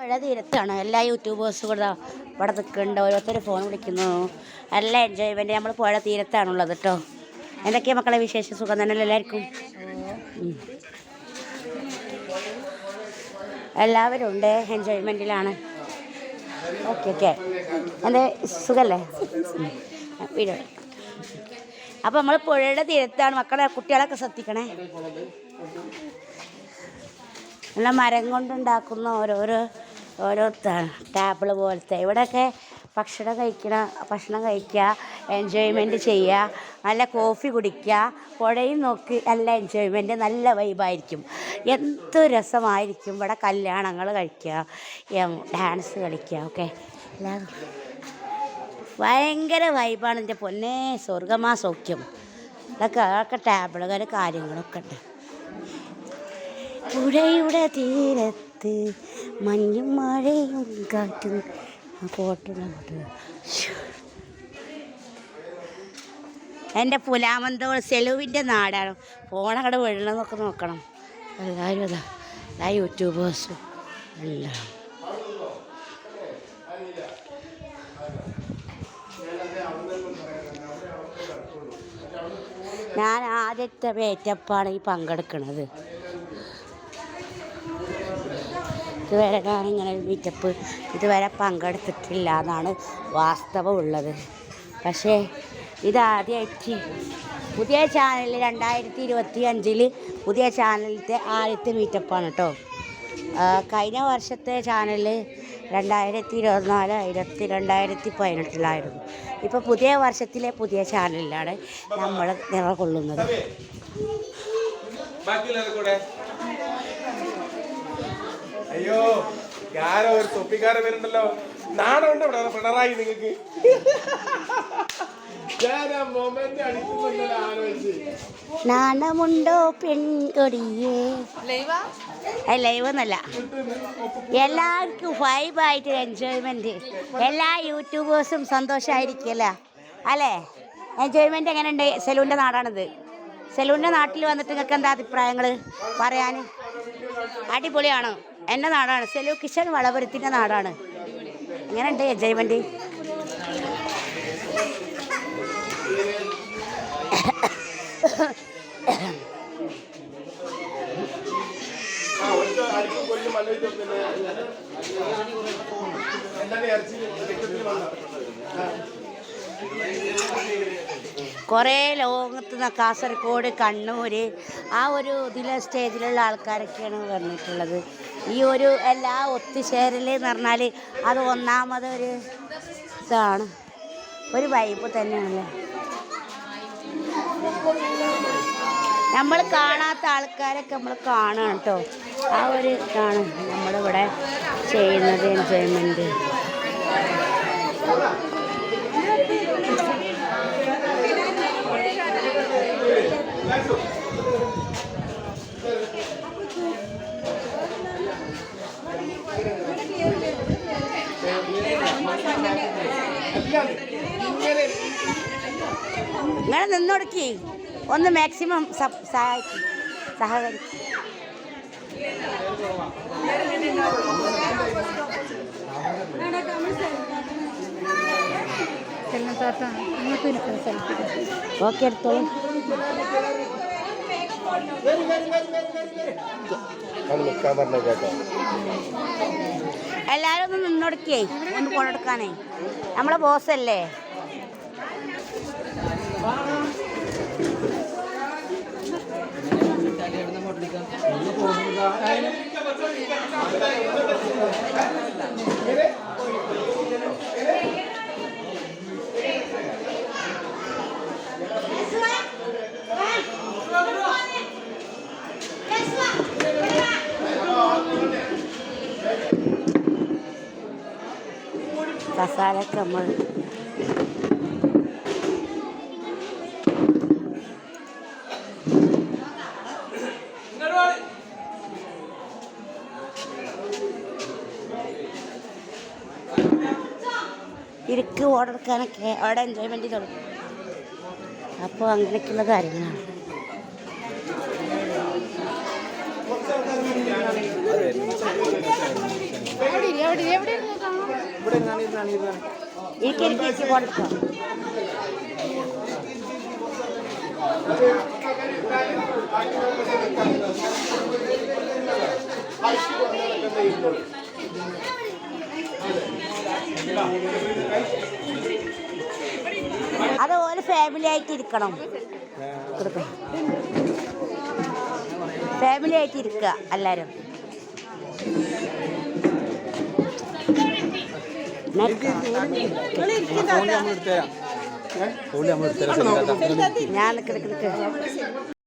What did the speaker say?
പുഴ തീരത്താണ് എല്ലാ യൂട്യൂബേഴ്സും കൂടെ ഇവിടെ നിൽക്കുന്നുണ്ട്. ഓരോരുത്തർ ഫോൺ വിളിക്കുന്നു. നല്ല എൻജോയ്മെൻറ്റ്. നമ്മൾ പുഴ തീരത്താണുള്ളത് കേട്ടോ. എന്തൊക്കെയാണ് മക്കളെ വിശേഷം? സുഖം തന്നെയല്ലോ എല്ലാവർക്കും? എല്ലാവരും ഉണ്ട്, എൻജോയ്മെൻറ്റിലാണ്. ഓക്കെ എൻ്റെ സുഖമല്ലേ? വീഡിയോ. അപ്പോൾ നമ്മൾ പുഴയുടെ തീരത്താണ്. മക്കളെ കുട്ടികളൊക്കെ ശ്രദ്ധിക്കണേ. നല്ല മരം കൊണ്ടുണ്ടാക്കുന്ന ഓരോ ടേബിൾ പോലത്തെ ഇവിടെയൊക്കെ ഭക്ഷണം കഴിക്കുക, എൻജോയ്മെൻറ്റ് ചെയ്യുക, നല്ല കോഫി കുടിക്കുക, പുഴയും നോക്കി നല്ല എൻജോയ്മെൻറ്റ്, നല്ല വൈബായിരിക്കും. എന്ത് രസമായിരിക്കും ഇവിടെ. കല്യാണങ്ങൾ കഴിക്കുക, ഡാൻസ് കളിക്കുക, ഒക്കെ എല്ലാം ഭയങ്കര വൈബാണ്. എൻ്റെ പൊന്നേ, സ്വർഗമാ സൗഖ്യം. അതൊക്കെ ടേബിളുകൾ കാര്യങ്ങളൊക്കെ ഉണ്ട്. പുഴയുടെ തീരത്ത് മഞ്ഞും മഴയും കാറ്റും പോട്ടുള്ള എൻ്റെ പുലാമന്തോൾ സെലുവിൻ്റെ നാടാണ്. ഫോണങ്ങടെ വീഴണമെന്നൊക്കെ നോക്കണം. എല്ലാവരും എല്ലാ യൂട്യൂബേഴ്സും എല്ലാം. ഞാൻ ആദ്യത്തെ വേറ്റപ്പാണ് ഈ പങ്കെടുക്കുന്നത്. ഇതുവരെ ഞാനിങ്ങനെ മീറ്റപ്പ് ഇതുവരെ പങ്കെടുത്തിട്ടില്ല എന്നാണ് വാസ്തവമുള്ളത്. പക്ഷേ ഇതാദ്യമായിട്ട് പുതിയ ചാനലിൽ 2025 പുതിയ ചാനലിലത്തെ ആദ്യത്തെ മീറ്റപ്പാണ് കേട്ടോ. കഴിഞ്ഞ വർഷത്തെ ചാനൽ 2024 2018 ഇപ്പോൾ പുതിയ വർഷത്തിലെ പുതിയ ചാനലിലാണ് നമ്മൾ നിലകൊള്ളുന്നത്. അയ്യോ, ഞാനോ ഒരു തൊപ്പിക്കാരൻ വരുന്നുണ്ടല്ലോ. നാണമുണ്ടോ പിണറായി നിങ്ങൾക്ക്? നാണമുണ്ടോ പെൺകൊടിയേ? ലൈവ് എന്നല്ല, എല്ലാവർക്കും വൈബായിട്ട് എൻജോയ്മെൻറ്റ്. എല്ലാ യൂട്യൂബേഴ്സും സന്തോഷമായിരിക്കുമല്ലോ അല്ലേ? എൻജോയ്മെൻറ്റ് എങ്ങനെയുണ്ട്? സെലൂൻ്റെ നാടാണിത്. സെലൂൻ്റെ നാട്ടിൽ വന്നിട്ട് നിങ്ങൾക്ക് എന്താ അഭിപ്രായങ്ങൾ പറയാൻ? അടിപൊളിയാണ്. എൻ്റെ നാടാണ് സെലു കിഷൻ വളപുരത്തിൻ്റെ നാടാണ്. എങ്ങനെയുണ്ട് എൻജോയ്മെൻറ്റ്? കുറേ ലോകത്ത് നിന്ന് കാസർഗോഡ്, കണ്ണൂർ, ആ ഒരു സ്റ്റേജിലുള്ള ആൾക്കാരൊക്കെയാണ് വന്നിട്ടുള്ളത്. ഈ എല്ലാ ഒത്തുചേരൽ എന്ന് പറഞ്ഞാൽ അത് ഒന്നാമതൊരു ഇതാണ്, ഒരു വൈബ് തന്നെയാണല്ലേ. നമ്മൾ കാണാത്ത ആൾക്കാരൊക്കെ നമ്മൾ കാണണം കേട്ടോ. ആ ഒരു ഇതാണ് നമ്മളിവിടെ ചെയ്യുന്നത്, എൻജോയ്മെൻറ്റ്. നിങ്ങൾ നിന്നൊടുക്കി ഒന്ന് മാക്സിമം സഹകരിക്കും. ഓക്കെ, എടുത്തോളൂ. എല്ലാരും ഒന്ന് നിന്നൊടുക്കേ, ഒന്ന് കൊണ്ടെടുക്കാനേ. നമ്മളെ ബോസല്ലേ. കസാലൊക്കെ നമ്മൾ ഇരിക്ക് ഓടെടുക്കാനൊക്കെ അവിടെ എൻജോയ്മെൻറ്റ് തുടങ്ങും. അപ്പോൾ അങ്ങനെയൊക്കെയുള്ള കാര്യങ്ങളാണ്. ഇരിക്കി കൊണ്ടെടുക്കാം. അതുപോലെ ഫാമിലി ആയിട്ട് ഇരിക്കണം. ഫാമിലി ആയിട്ട് ഇരിക്കുക എല്ലാവരും. ഞാൻ നിൽക്ക്